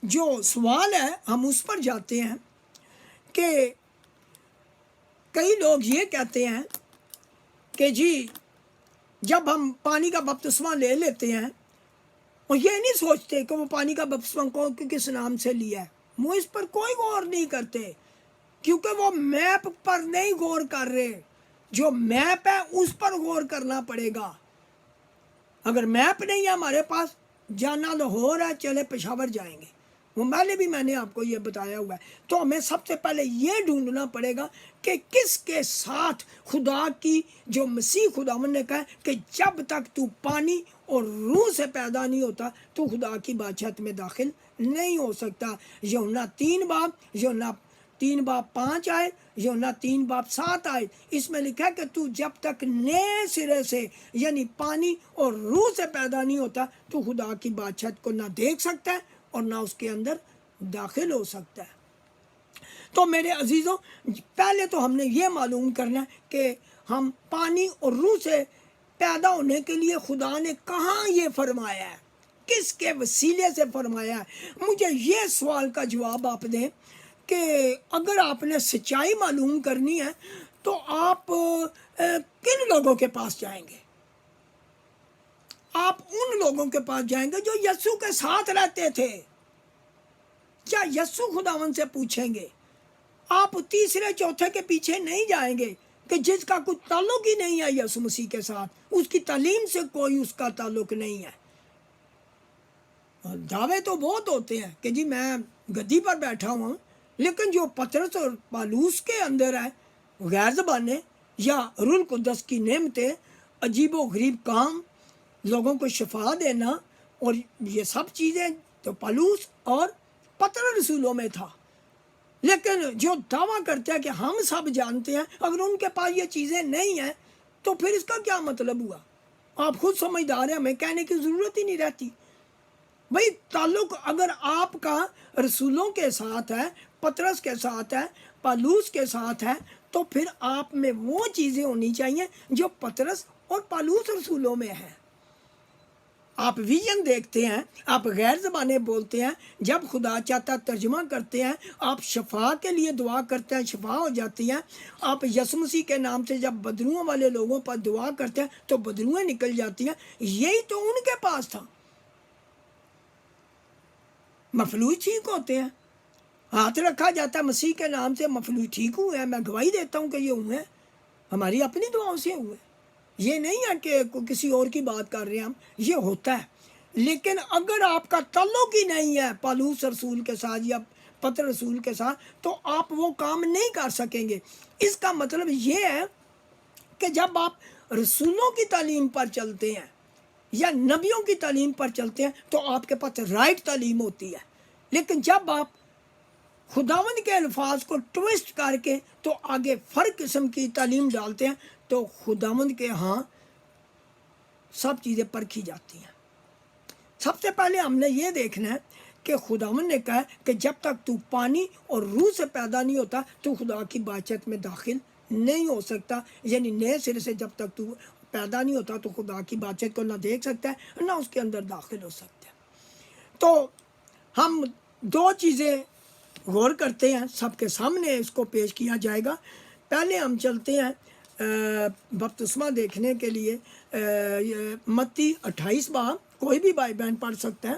جو سوال ہے ہم اس پر جاتے ہیں کہ کئی لوگ یہ کہتے ہیں کہ جی جب ہم پانی کا بپتسمہ لے لیتے ہیں اور یہ نہیں سوچتے کہ وہ پانی کا بپتسمہ کس نام سے لیا ہے، وہ اس پر کوئی غور نہیں کرتے کیونکہ وہ میپ پر نہیں غور کر رہے۔ جو میپ ہے اس پر غور کرنا پڑے گا۔ اگر میپ نہیں ہے ہمارے پاس، جانا لاہور ہے، چلے پشاور جائیں گے، وہ میں نے آپ کو یہ بتایا ہوا ہے۔ تو ہمیں سب سے پہلے یہ ڈھونڈنا پڑے گا کہ کس کے ساتھ خدا کی جو مسیح خداوند نے کہا کہ جب تک تو پانی اور روح سے پیدا نہیں ہوتا تو خدا کی بادشاہت میں داخل نہیں ہو سکتا۔ یوحنا 3:5 آئے، یوحنا 3:7 آئے، اس میں لکھا ہے کہ تو جب تک نئے سرے سے یعنی پانی اور روح سے پیدا نہیں ہوتا تو خدا کی بادشاہت کو نہ دیکھ سکتا ہے اور نہ اس کے اندر داخل ہو سکتا ہے۔ تو میرے عزیزوں، پہلے تو ہم نے یہ معلوم کرنا ہے کہ ہم پانی اور روح سے پیدا ہونے کے لیے خدا نے کہاں یہ فرمایا ہے، کس کے وسیلے سے فرمایا ہے۔ مجھے یہ سوال کا جواب آپ دیں کہ اگر آپ نے سچائی معلوم کرنی ہے تو آپ کن لوگوں کے پاس جائیں گے؟ آپ ان لوگوں کے پاس جائیں گے جو یسوع کے ساتھ رہتے تھے، کیا یسوع خداوند سے پوچھیں گے؟ آپ تیسرے چوتھے کے پیچھے نہیں جائیں گے کہ جس کا کوئی تعلق ہی نہیں ہے یسوع مسیح کے ساتھ، اس کی تعلیم سے کوئی اس کا تعلق نہیں ہے۔ دعوے تو بہت ہوتے ہیں کہ جی میں گدی پر بیٹھا ہوں، لیکن جو پطرس اور پالوس کے اندر ہے، غیر زبانیں یا روح القدس کی نعمتیں، عجیب و غریب کام، لوگوں کو شفا دینا، اور یہ سب چیزیں تو پالوس اور پطرس رسولوں میں تھا۔ لیکن جو دعویٰ کرتے ہیں کہ ہم سب جانتے ہیں، اگر ان کے پاس یہ چیزیں نہیں ہیں تو پھر اس کا کیا مطلب ہوا؟ آپ خود سمجھدار ہیں، ہمیں کہنے کی ضرورت ہی نہیں رہتی۔ بھئی تعلق اگر آپ کا رسولوں کے ساتھ ہے، پطرس کے ساتھ ہے، پالوس کے ساتھ ہے، تو پھر آپ میں وہ چیزیں ہونی چاہیے جو پطرس اور پالوس رسولوں میں ہیں۔ آپ ویژن دیکھتے ہیں، آپ غیر زبانیں بولتے ہیں، جب خدا چاہتا ترجمہ کرتے ہیں، آپ شفا کے لیے دعا کرتے ہیں، شفا ہو جاتی ہیں۔ آپ یسوع مسیح کے نام سے جب بدروؤں والے لوگوں پر دعا کرتے ہیں تو بدروئیں نکل جاتی ہیں۔ یہی تو ان کے پاس تھا۔ مفلوج ٹھیک ہوتے ہیں، ہاتھ رکھا جاتا ہے مسیح کے نام سے، مفلوج ٹھیک ہوئے ہیں، میں گواہی دیتا ہوں کہ یہ ہوئے ہیں، ہماری اپنی دعاؤں سے ہوئے۔ یہ نہیں ہے کہ کسی اور کی بات کر رہے ہیں ہم، یہ ہوتا ہے۔ لیکن اگر آپ کا تعلق ہی نہیں ہے پالوس رسول کے ساتھ یا پطرس رسول کے ساتھ تو آپ وہ کام نہیں کر سکیں گے۔ اس کا مطلب یہ ہے کہ جب آپ رسولوں کی تعلیم پر چلتے ہیں یا نبیوں کی تعلیم پر چلتے ہیں تو آپ کے پاس رائٹ تعلیم ہوتی ہے، لیکن جب آپ خداوند کے الفاظ کو ٹویسٹ کر کے تو آگے فرق قسم کی تعلیم ڈالتے ہیں تو خداوند کے ہاں سب چیزیں پرکھی جاتی ہیں۔ سب سے پہلے ہم نے یہ دیکھنا ہے کہ خداوند نے کہا کہ جب تک تو پانی اور روح سے پیدا نہیں ہوتا تو خدا کی بادشاہت میں داخل نہیں ہو سکتا، یعنی نئے سرے سے جب تک تو پیدا نہیں ہوتا تو خدا کی بادشاہت کو نہ دیکھ سکتا ہے نہ اس کے اندر داخل ہو سکتا ہے۔ تو ہم دو چیزیں غور کرتے ہیں، سب کے سامنے اس کو پیش کیا جائے گا۔ پہلے ہم چلتے ہیں بپتسمہ دیکھنے کے لیے متی 28 باب، کوئی بھی بھائی بہن پڑھ سکتا ہے۔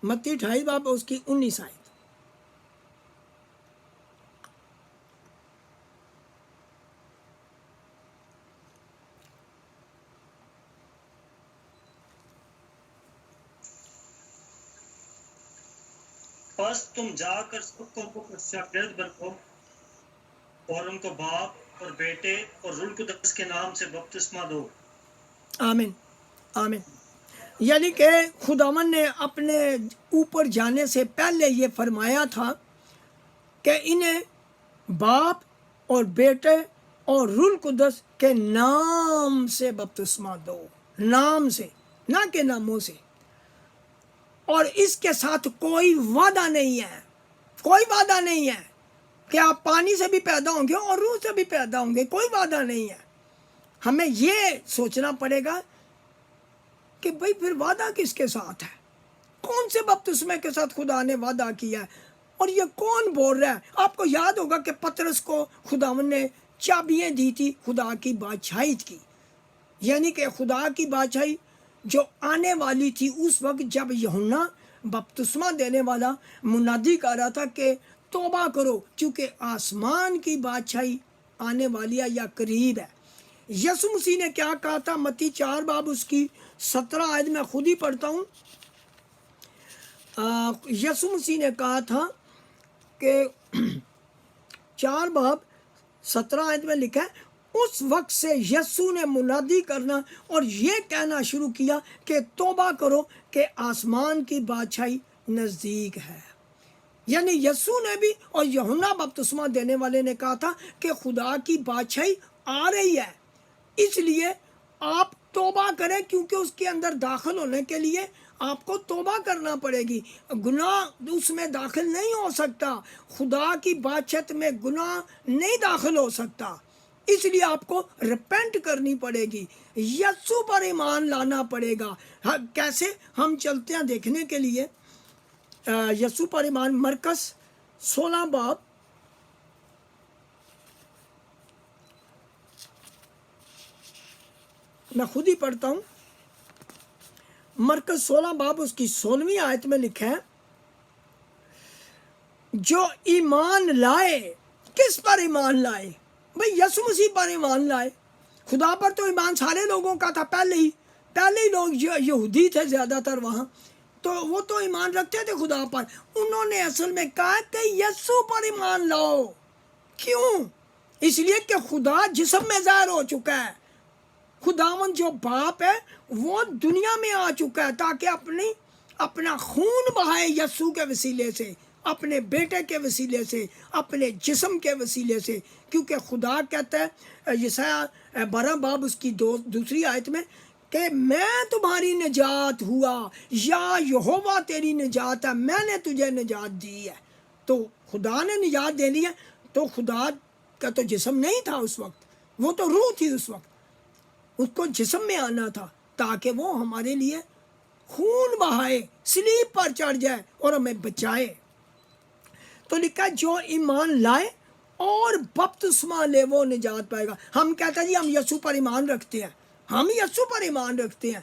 متی 28 باب اس کی 19 آیت۔ پس تم جا کر سب قوموں کو شاگرد بناؤ اور ان کو باپ اور بیٹے اور روح القدس کے نام سے بپتسمہ دو۔ آمین آمین۔ یعنی کہ خداوند نے اپنے اوپر جانے سے پہلے یہ فرمایا تھا کہ انہیں باپ اور بیٹے اور روح القدس کے نام سے بپتسمہ دو، نام سے، نہ کہ ناموں سے۔ اور اس کے ساتھ کوئی وعدہ نہیں ہے، کوئی وعدہ نہیں ہے کہ آپ پانی سے بھی پیدا ہوں گے اور روح سے بھی پیدا ہوں گے، کوئی وعدہ نہیں ہے۔ ہمیں یہ سوچنا پڑے گا کہ بھئی پھر وعدہ کس کے ساتھ ہے؟ کون سے بپتسمے کے ساتھ خدا نے وعدہ کیا ہے؟ اور یہ کون بول رہا ہے؟ آپ کو یاد ہوگا کہ پطرس کو خداوند نے چابیاں دی تھی خدا کی بادشاہی کی، یعنی کہ خدا کی بادشاہی جو آنے والی تھی اس وقت جب یوحنا بپتسمہ دینے والا منادی کر رہا تھا کہ توبہ کرو کیونکہ آسمان کی بادشاہی آنے والی ہے یا قریب ہے۔ یسوع مسیح نے کیا کہا تھا؟ متی 4 باب اس کی 17 آیت میں خود ہی پڑھتا ہوں۔ یسوع مسیح نے کہا تھا کہ 4 باب 17 آیت میں لکھا ہے، اس وقت سے یسوع نے منادی کرنا اور یہ کہنا شروع کیا کہ توبہ کرو کہ آسمان کی بادشاہی نزدیک ہے۔ یعنی یسوع نے بھی اور یوحنا بپتسمہ دینے والے نے کہا تھا کہ خدا کی بادشاہی آ رہی ہے، اس لیے آپ توبہ کریں، کیونکہ اس کے اندر داخل ہونے کے لیے آپ کو توبہ کرنا پڑے گی۔ گناہ اس میں داخل نہیں ہو سکتا، خدا کی بادشاہت میں گناہ نہیں داخل ہو سکتا، اس لیے آپ کو رپینٹ کرنی پڑے گی، یسوع پر ایمان لانا پڑے گا۔ کیسے؟ ہم چلتے ہیں دیکھنے کے لیے یسوع پر ایمان۔ مرکز 16 باب میں خود ہی پڑھتا ہوں۔ مرکز 16 باب اس کی 16ویں آیت میں لکھا ہے، جو ایمان لائے، کس پر ایمان لائے؟ بھئی یسوع مسیح پر ایمان لائے۔ خدا پر تو ایمان سارے لوگوں کا تھا، پہلے ہی لوگ یہودی تھے زیادہ تر وہاں، تو وہ تو ایمان رکھتے تھے خدا پر۔ انہوں نے اصل میں کہا کہ یسوع پر ایمان لاؤ۔ کیوں؟ اس لیے کہ خدا جسم میں ظاہر ہو چکا ہے، خداوند جو باپ ہے وہ دنیا میں آ چکا ہے تاکہ اپنا خون بہائے یسوع کے وسیلے سے، اپنے بیٹے کے وسیلے سے، اپنے جسم کے وسیلے سے، کیونکہ خدا کہتا ہے یسعیاء 12 باب اس کی دوسری آیت میں کہ میں تمہاری نجات ہوا، یا یہوہ تیری نجات ہے، میں نے تجھے نجات دی ہے۔ تو خدا نے نجات دینی ہے، تو خدا کا تو جسم نہیں تھا اس وقت، وہ تو روح تھی اس وقت، اس کو جسم میں آنا تھا تاکہ وہ ہمارے لیے خون بہائے، صلیب پر چڑھ جائے اور ہمیں بچائے۔ تو لکھا جو ایمان لائے اور بپتسمہ لے وہ نجات پائے گا۔ ہم کہتے ہیں جی ہم یسوع پر ایمان رکھتے ہیں، ہم یسوع پر ایمان رکھتے ہیں،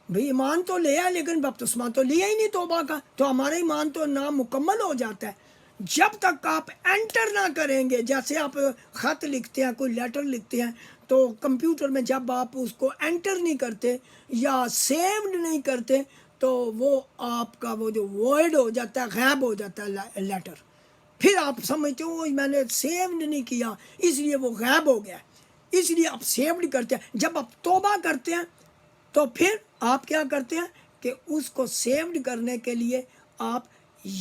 بھئی ایمان تو لیا لیکن بپتسمہ تو لیا ہی نہیں توبہ کا، تو ہمارا ایمان تو نامکمل ہو جاتا ہے۔ جب تک آپ انٹر نہ کریں گے، جیسے آپ خط لکھتے ہیں، کوئی لیٹر لکھتے ہیں، تو کمپیوٹر میں جب آپ اس کو انٹر نہیں کرتے یا سیوڈ نہیں کرتے تو وہ آپ کا وہ جو وائڈ ہو جاتا ہے، غائب ہو جاتا ہے لیٹر، پھر آپ سمجھتے ہو میں نے سیوڈ نہیں کیا اس لیے وہ غائب ہو گیا، اس لیے آپ سیوڈ کرتے ہیں۔ جب آپ توبہ کرتے ہیں تو پھر آپ کیا کرتے ہیں کہ اس کو سیوڈ کرنے کے لیے آپ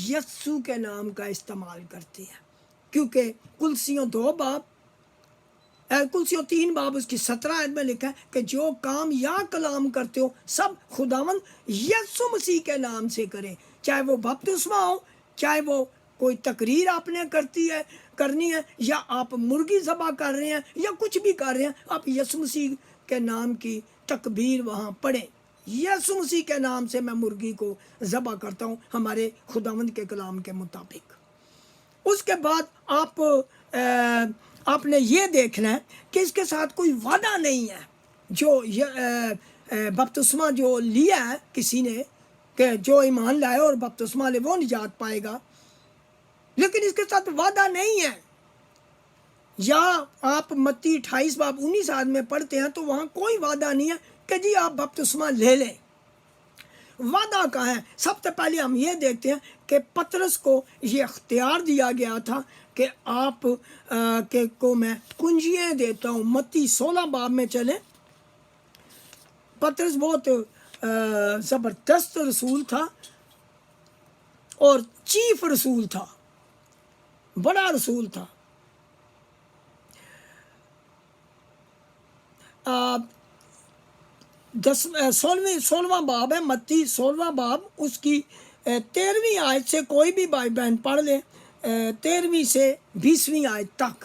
یسوع کے نام کا استعمال کرتے ہیں، کیونکہ کلسیوں 3 باب اس کی 17 آیت میں لکھا ہے کہ جو کام یا کلام کرتے ہو سب خداوند یسوع مسیح کے نام سے کریں، چاہے وہ بپتسمہ ہو، چاہے وہ کوئی تقریر آپ نے کرنی ہے، یا آپ مرغی ذبح کر رہے ہیں یا کچھ بھی کر رہے ہیں، آپ یسوع مسیح کے نام کی تکبیر وہاں پڑھیں۔ یسوع مسیح کے نام سے میں مرغی کو ذبح کرتا ہوں ہمارے خداوند کے کلام کے مطابق۔ اس کے بعد آپ نے یہ دیکھنا ہے کہ اس کے ساتھ کوئی وعدہ نہیں ہے، جو بپتسمہ جو لیا ہے کسی نے کہ جو ایمان لائے اور بپتسمہ لے وہ نجات پائے گا، لیکن اس کے ساتھ وعدہ نہیں ہے۔ یا آپ متی 28 باب 19 آیت میں پڑھتے ہیں تو وہاں کوئی وعدہ نہیں ہے کہ جی آپ بپتسمہ لے لیں۔ وعدہ کہاں ہے؟ سب سے پہلے ہم یہ دیکھتے ہیں کہ پطرس کو یہ اختیار دیا گیا تھا کہ آپ کو میں کنجیاں دیتا ہوں۔ متی 16 باب میں چلیں، پطرس بہت زبردست رسول تھا اور چیف رسول تھا، بڑا رسول تھا۔ 16واں باب ہے، متی 16واں باب اس کی 13ویں آیت سے کوئی بھی بھائی بہن پڑھ لے، 13ویں سے 20ویں آیت تک۔